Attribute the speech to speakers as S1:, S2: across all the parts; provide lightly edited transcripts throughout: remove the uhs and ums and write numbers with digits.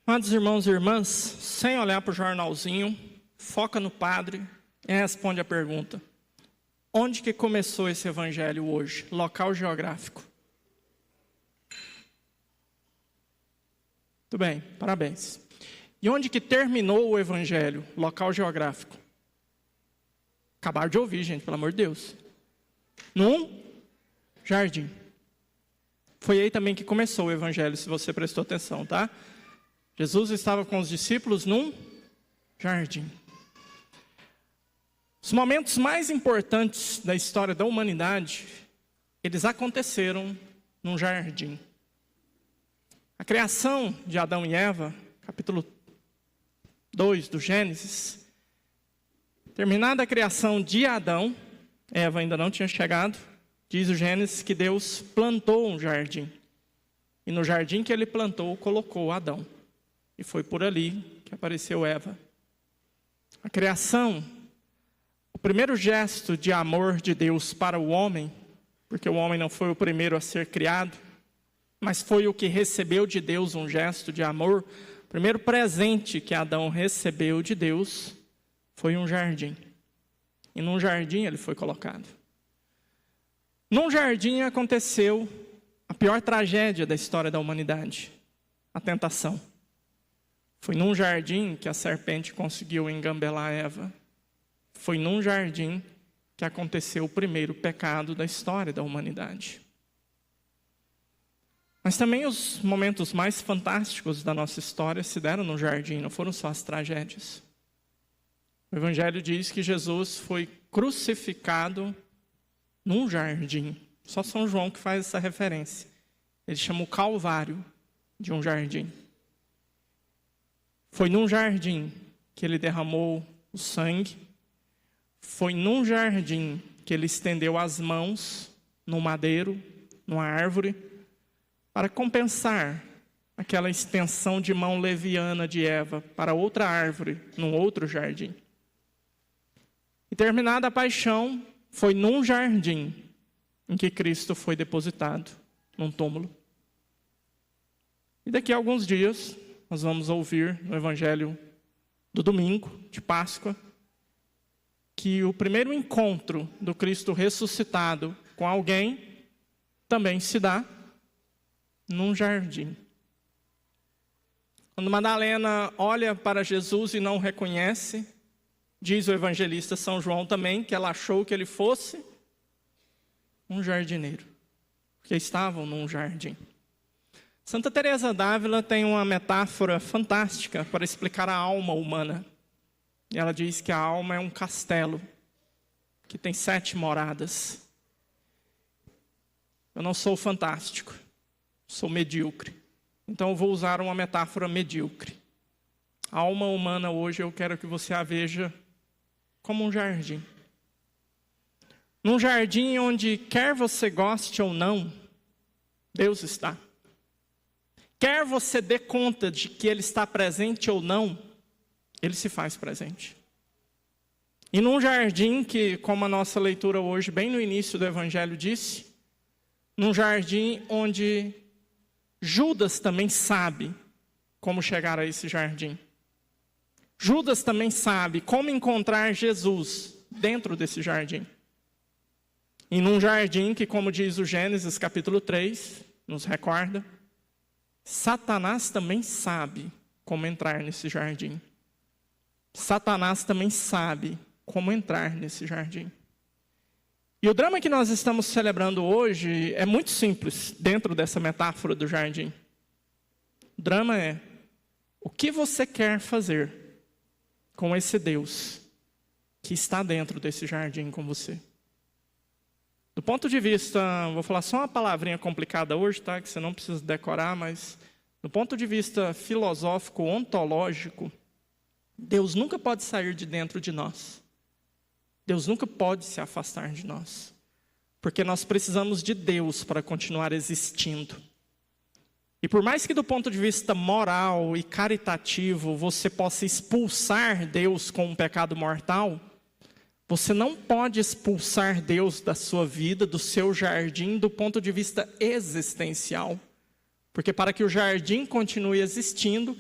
S1: Amados irmãos e irmãs, sem olhar para o jornalzinho, foca no padre e responde a pergunta: onde que começou esse evangelho hoje? Local geográfico. Muito bem, parabéns. E onde que terminou o evangelho? Local geográfico. Acabaram de ouvir, gente, pelo amor de Deus. Num jardim. Foi aí também que começou o evangelho, se você prestou atenção, tá? Jesus estava com os discípulos num jardim. Os momentos mais importantes da história da humanidade, eles aconteceram num jardim. A criação de Adão e Eva, capítulo 2 do Gênesis, terminada a criação de Adão, Eva ainda não tinha chegado, diz o Gênesis que Deus plantou um jardim. E no jardim que ele plantou, colocou Adão. E foi por ali que apareceu Eva. A criação, o primeiro gesto de amor de Deus para o homem, porque o homem não foi o primeiro a ser criado, mas foi o que recebeu de Deus um gesto de amor. O primeiro presente que Adão recebeu de Deus foi um jardim. E num jardim ele foi colocado. Num jardim aconteceu a pior tragédia da história da humanidade, a tentação. Foi num jardim que a serpente conseguiu engambelar Eva. Foi num jardim que aconteceu o primeiro pecado da história da humanidade. Mas também os momentos mais fantásticos da nossa história se deram no jardim, não foram só as tragédias. O Evangelho diz que Jesus foi crucificado num jardim. Só São João que faz essa referência. Ele chama o Calvário de um jardim. Foi num jardim que ele derramou o sangue. Foi num jardim que ele estendeu as mãos no madeiro, numa árvore, para compensar aquela extensão de mão leviana de Eva para outra árvore, num outro jardim. E terminada a paixão, foi num jardim em que Cristo foi depositado, num túmulo. E daqui a alguns dias, nós vamos ouvir no Evangelho do domingo, de Páscoa, que o primeiro encontro do Cristo ressuscitado com alguém também se dá num jardim. Quando Madalena olha para Jesus e não o reconhece, diz o evangelista São João também que ela achou que ele fosse um jardineiro, porque estavam num jardim. Santa Teresa d'Ávila tem uma metáfora fantástica para explicar a alma humana. E ela diz que a alma é um castelo que tem 7 moradas. Eu não sou fantástico, sou medíocre. Então eu vou usar uma metáfora medíocre. A alma humana hoje eu quero que você a veja como um jardim. Num jardim onde, quer você goste ou não, Deus está. Quer você dê conta de que Ele está presente ou não, Ele se faz presente. E num jardim que, como a nossa leitura hoje, bem no início do Evangelho disse, num jardim onde Judas também sabe como chegar a esse jardim. Judas também sabe como encontrar Jesus dentro desse jardim. E num jardim que, como diz o Gênesis capítulo 3, nos recorda, Satanás também sabe como entrar nesse jardim. Satanás também sabe como entrar nesse jardim. E o drama que nós estamos celebrando hoje é muito simples, dentro dessa metáfora do jardim. O drama é: o que você quer fazer com esse Deus que está dentro desse jardim com você? Do ponto de vista, vou falar só uma palavrinha complicada hoje, tá? Que você não precisa decorar, mas do ponto de vista filosófico, ontológico, Deus nunca pode sair de dentro de nós. Deus nunca pode se afastar de nós. Porque nós precisamos de Deus para continuar existindo. E por mais que do ponto de vista moral e caritativo você possa expulsar Deus com um pecado mortal, você não pode expulsar Deus da sua vida, do seu jardim, do ponto de vista existencial. Porque para que o jardim continue existindo,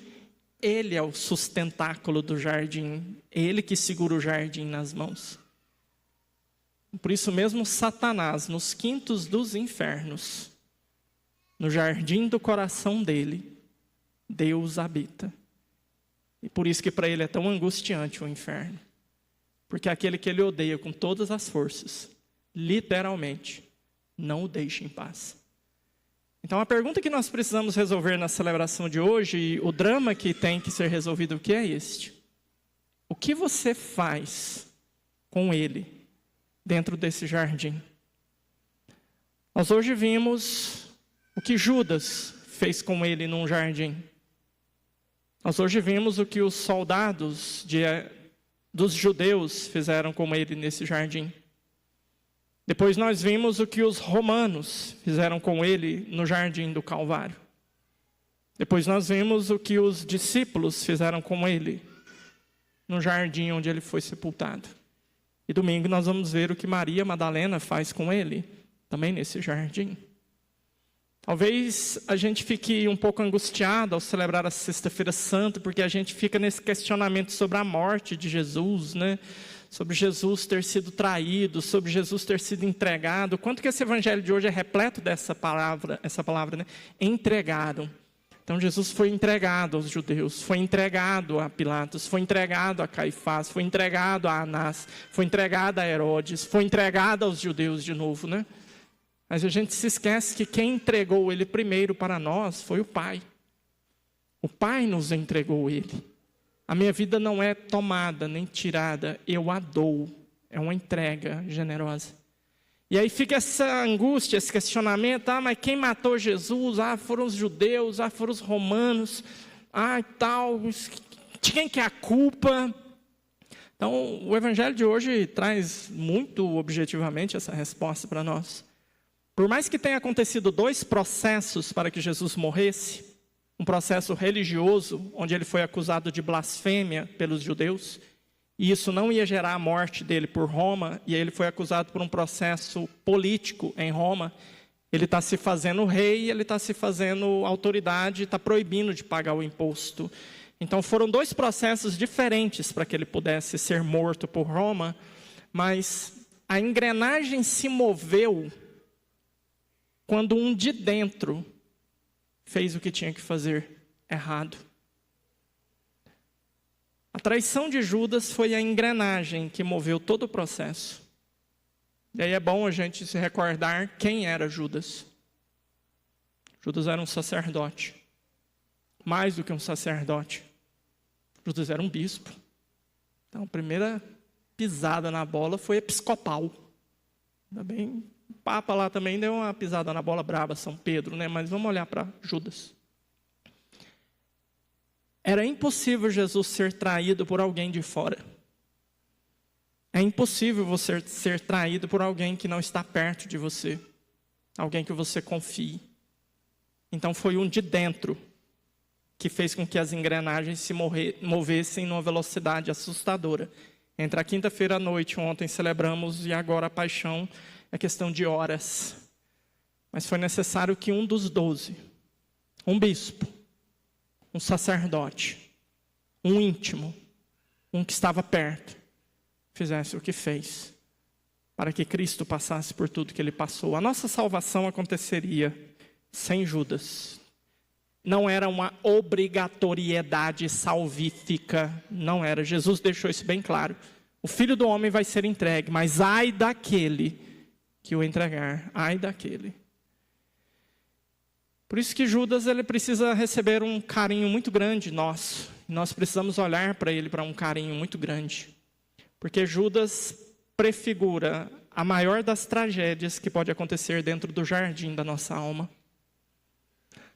S1: Ele é o sustentáculo do jardim, ele que segura o jardim nas mãos. Por isso mesmo Satanás, nos quintos dos infernos, no jardim do coração dele, Deus habita. E por isso que para ele é tão angustiante o inferno. Porque aquele que ele odeia com todas as forças, literalmente, não o deixa em paz. Então a pergunta que nós precisamos resolver na celebração de hoje, e o drama que tem que ser resolvido, o que é este? O que você faz com ele dentro desse jardim? Nós hoje vimos o que Judas fez com ele num jardim. Nós hoje vimos o que os soldados dos judeus fizeram com ele nesse jardim. Depois nós vimos o que os romanos fizeram com ele no jardim do Calvário. Depois nós vimos o que os discípulos fizeram com ele no jardim onde ele foi sepultado. E domingo nós vamos ver o que Maria Madalena faz com ele, também nesse jardim. Talvez a gente fique um pouco angustiado ao celebrar a Sexta-feira Santa, porque a gente fica nesse questionamento sobre a morte de Jesus, né? Sobre Jesus ter sido traído, sobre Jesus ter sido entregado. Quanto que esse evangelho de hoje é repleto dessa palavra, né? Entregado. Então Jesus foi entregado aos judeus, foi entregado a Pilatos, foi entregado a Caifás, foi entregado a Anás, foi entregado a Herodes, foi entregado aos judeus de novo, né? Mas a gente se esquece que quem entregou ele primeiro para nós foi o Pai. O Pai nos entregou ele. A minha vida não é tomada nem tirada, eu a dou. É uma entrega generosa. E aí fica essa angústia, esse questionamento, mas quem matou Jesus? Foram os judeus, foram os romanos, e tal, de quem que é a culpa? Então, o evangelho de hoje traz muito objetivamente essa resposta para nós. Por mais que tenha acontecido 2 processos para que Jesus morresse, um processo religioso, onde ele foi acusado de blasfêmia pelos judeus, e isso não ia gerar a morte dele por Roma, e aí ele foi acusado por um processo político em Roma. Ele está se fazendo rei, ele está se fazendo autoridade, está proibindo de pagar o imposto. Então foram 2 processos diferentes para que ele pudesse ser morto por Roma, mas a engrenagem se moveu quando um de dentro fez o que tinha que fazer errado. A traição de Judas foi a engrenagem que moveu todo o processo. E aí é bom a gente se recordar quem era Judas. Judas era um sacerdote. Mais do que um sacerdote. Judas era um bispo. Então a primeira pisada na bola foi episcopal. Ainda bem, o Papa lá também deu uma pisada na bola braba, São Pedro, né? Mas vamos olhar para Judas. Era impossível Jesus ser traído por alguém de fora. É impossível você ser traído por alguém que não está perto de você. Alguém que você confie. Então foi um de dentro que fez com que as engrenagens se movessem numa velocidade assustadora. Entre a quinta-feira à noite, ontem celebramos, e agora a paixão, é questão de horas. Mas foi necessário que um dos 12, um bispo, um sacerdote, um íntimo, um que estava perto, fizesse o que fez, para que Cristo passasse por tudo que ele passou. A nossa salvação aconteceria sem Judas. Não era uma obrigatoriedade salvífica, não era. Jesus deixou isso bem claro. O Filho do Homem vai ser entregue, mas ai daquele que o entregar, ai daquele. Por isso que Judas ele precisa receber um carinho muito grande nosso. Nós precisamos olhar para ele para um carinho muito grande. Porque Judas prefigura a maior das tragédias que pode acontecer dentro do jardim da nossa alma.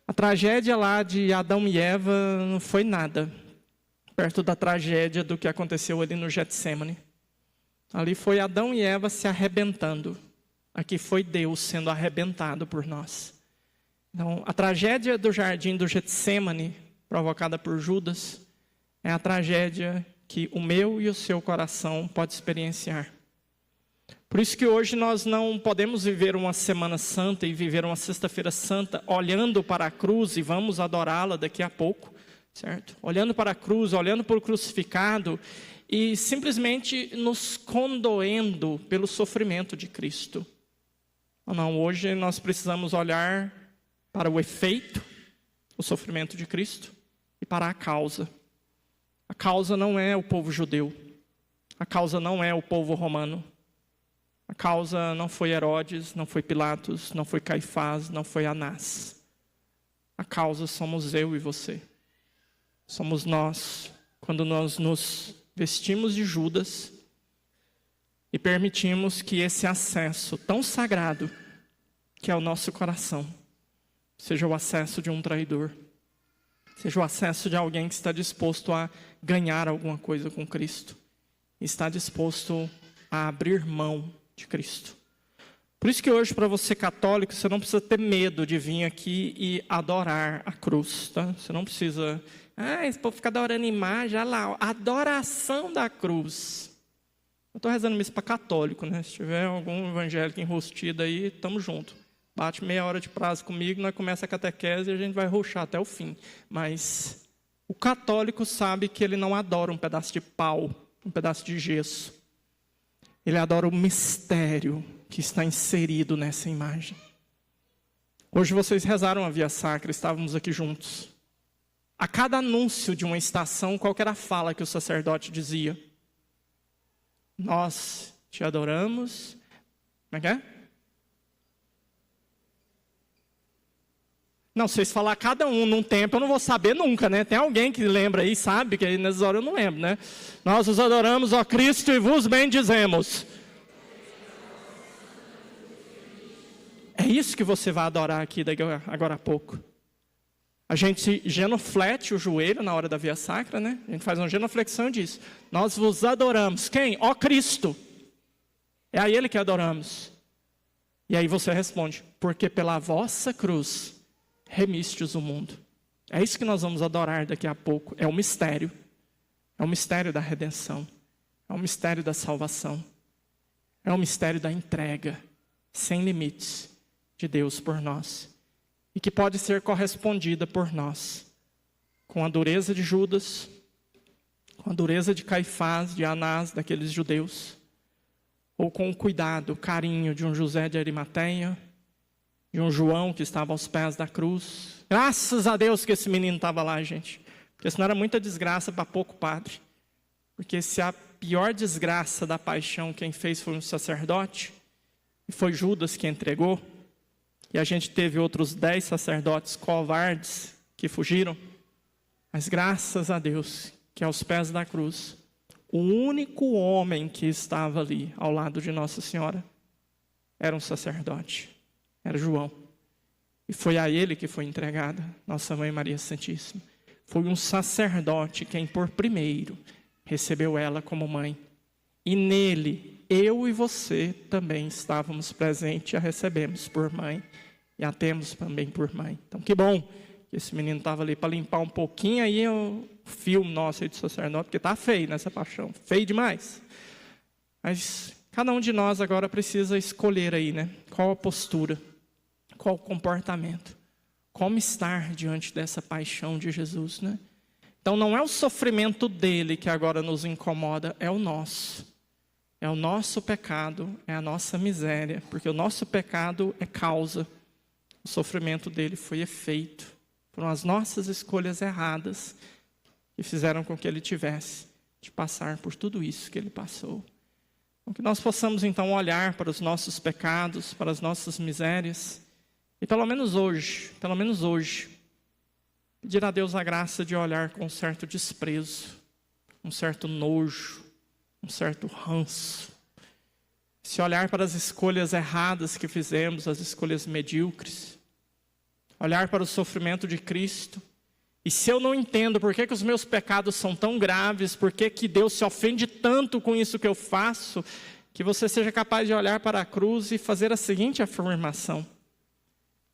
S1: A tragédia lá de Adão e Eva não foi nada perto da tragédia do que aconteceu ali no Getsêmani. Ali foi Adão e Eva se arrebentando. Aqui foi Deus sendo arrebentado por nós. Então, a tragédia do jardim do Getsêmani, provocada por Judas, é a tragédia que o meu e o seu coração pode experienciar. Por isso que hoje nós não podemos viver uma Semana Santa e viver uma Sexta-feira Santa olhando para a cruz, e vamos adorá-la daqui a pouco, certo? Olhando para a cruz, olhando para o crucificado e simplesmente nos condoendo pelo sofrimento de Cristo. Não, hoje nós precisamos olhar para o efeito, o sofrimento de Cristo, e para a causa. A causa não é o povo judeu. A causa não é o povo romano. A causa não foi Herodes, não foi Pilatos, não foi Caifás, não foi Anás. A causa somos eu e você. Somos nós, quando nós nos vestimos de Judas e permitimos que esse acesso tão sagrado, que é o nosso coração, seja o acesso de um traidor, seja o acesso de alguém que está disposto a ganhar alguma coisa com Cristo, está disposto a abrir mão de Cristo. Por isso que hoje, para você católico, você não precisa ter medo de vir aqui e adorar a cruz, tá? Você não precisa, esse povo fica adorando imagem, olha lá, adoração da cruz. Eu estou rezando isso para católico, né? Se tiver algum evangélico enrustido aí, estamos juntos. Bate meia hora de prazo comigo, nós começa a catequese e a gente vai ruxar até o fim. Mas o católico sabe que ele não adora um pedaço de pau, um pedaço de gesso. Ele adora o mistério que está inserido nessa imagem. Hoje vocês rezaram a Via Sacra, estávamos aqui juntos. A cada anúncio de uma estação, qual era a fala que o sacerdote dizia? Nós te adoramos. Como é que é? Não, se vocês falar cada um num tempo, eu não vou saber nunca, né? Tem alguém que lembra aí, sabe? Que aí nessas horas eu não lembro, né? Nós os adoramos, ó Cristo, e vos bendizemos. É isso que você vai adorar aqui agora a pouco. A gente genuflete o joelho na hora da Via Sacra, né? A gente faz uma genuflexão e diz, nós vos adoramos. Quem? Ó Cristo. É a Ele que adoramos. E aí você responde, porque pela vossa cruz remistes o mundo. É isso que nós vamos adorar daqui a pouco. É o mistério. É o mistério da redenção. É o mistério da salvação. É o mistério da entrega sem limites de Deus por nós. E que pode ser correspondida por nós. Com a dureza de Judas, com a dureza de Caifás, de Anás, daqueles judeus. Ou com o cuidado, o carinho de um José de Arimateia, de um João que estava aos pés da cruz. Graças a Deus que esse menino estava lá, gente. Porque senão era muita desgraça para pouco padre. Porque se a pior desgraça da paixão quem fez foi um sacerdote, e foi Judas que entregou, e a gente teve outros 10 sacerdotes covardes que fugiram, mas graças a Deus que aos pés da cruz, o único homem que estava ali ao lado de Nossa Senhora era um sacerdote. Era João. E foi a ele que foi entregada Nossa Mãe Maria Santíssima. Foi um sacerdote quem por primeiro recebeu ela como mãe. E nele, eu e você também estávamos presentes e a recebemos por mãe. E a temos também por mãe. Então que bom que esse menino estava ali para limpar um pouquinho aí o filme nosso aí de sacerdote, porque está feio nessa paixão. Feio demais. Mas cada um de nós agora precisa escolher aí, né? Qual a postura? Qual o comportamento? Como estar diante dessa paixão de Jesus, né? Então não é o sofrimento dele que agora nos incomoda, é o nosso. É o nosso pecado, é a nossa miséria, porque o nosso pecado é causa. O sofrimento dele foi efeito. Foram as nossas escolhas erradas que fizeram com que ele tivesse de passar por tudo isso que ele passou. Então, que nós possamos então olhar para os nossos pecados, para as nossas misérias, e pelo menos hoje, pedir a Deus a graça de olhar com um certo desprezo, um certo nojo, um certo ranço. Se olhar para as escolhas erradas que fizemos, as escolhas medíocres. Olhar para o sofrimento de Cristo. E se eu não entendo por que os meus pecados são tão graves, por que Deus se ofende tanto com isso que eu faço, que você seja capaz de olhar para a cruz e fazer a seguinte afirmação.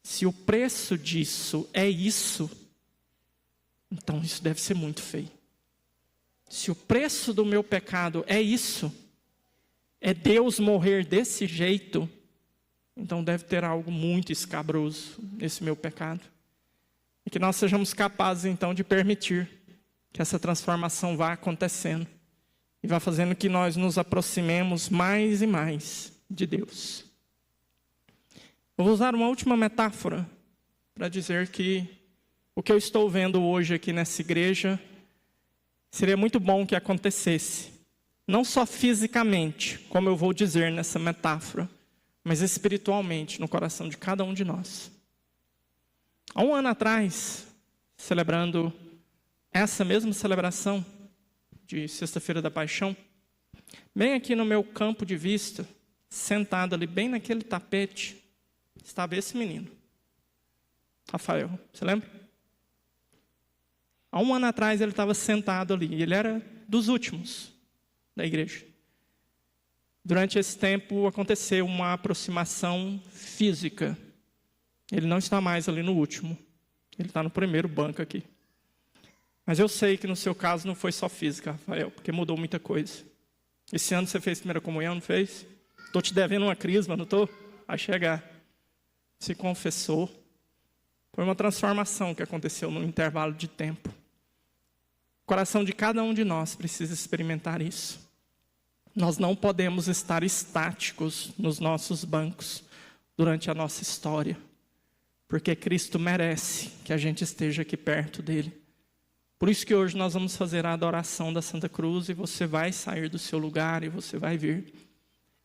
S1: Se o preço disso é isso, então isso deve ser muito feio. Se o preço do meu pecado é isso, é Deus morrer desse jeito, então deve ter algo muito escabroso nesse meu pecado. E que nós sejamos capazes, então, de permitir que essa transformação vá acontecendo e vá fazendo que nós nos aproximemos mais e mais de Deus. Eu vou usar uma última metáfora para dizer que o que eu estou vendo hoje aqui nessa igreja seria muito bom que acontecesse, não só fisicamente, como eu vou dizer nessa metáfora, mas espiritualmente no coração de cada um de nós. Há um ano atrás, celebrando essa mesma celebração de Sexta-feira da Paixão, bem aqui no meu campo de vista, sentado ali bem naquele tapete, estava esse menino, Rafael, você lembra? Há um ano atrás ele estava sentado ali, ele era dos últimos da igreja. Durante esse tempo aconteceu uma aproximação física. Ele não está mais ali no último, ele está no primeiro banco aqui. Mas eu sei que no seu caso não foi só física, Rafael, porque mudou muita coisa. Esse ano você fez primeira comunhão, não fez? Estou te devendo uma crisma, não estou? Vai chegar. Se confessou. Foi uma transformação que aconteceu num intervalo de tempo. O coração de cada um de nós precisa experimentar isso. Nós não podemos estar estáticos nos nossos bancos durante a nossa história, porque Cristo merece que a gente esteja aqui perto dele. Por isso que hoje nós vamos fazer a adoração da Santa Cruz e você vai sair do seu lugar e você vai vir.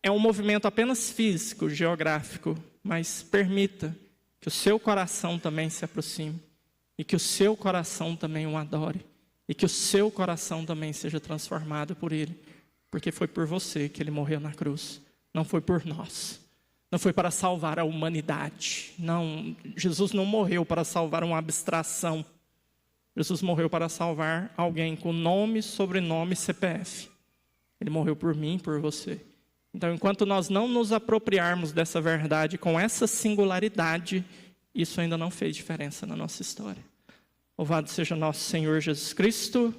S1: É um movimento apenas físico, geográfico, mas permita que o seu coração também se aproxime e que o seu coração também o adore e que o seu coração também seja transformado por ele, porque foi por você que ele morreu na cruz, não foi por nós. Não foi para salvar a humanidade. Não, Jesus não morreu para salvar uma abstração. Jesus morreu para salvar alguém com nome, sobrenome e CPF. Ele morreu por mim, por você. Então, enquanto nós não nos apropriarmos dessa verdade com essa singularidade, isso ainda não fez diferença na nossa história. Louvado seja nosso Senhor Jesus Cristo.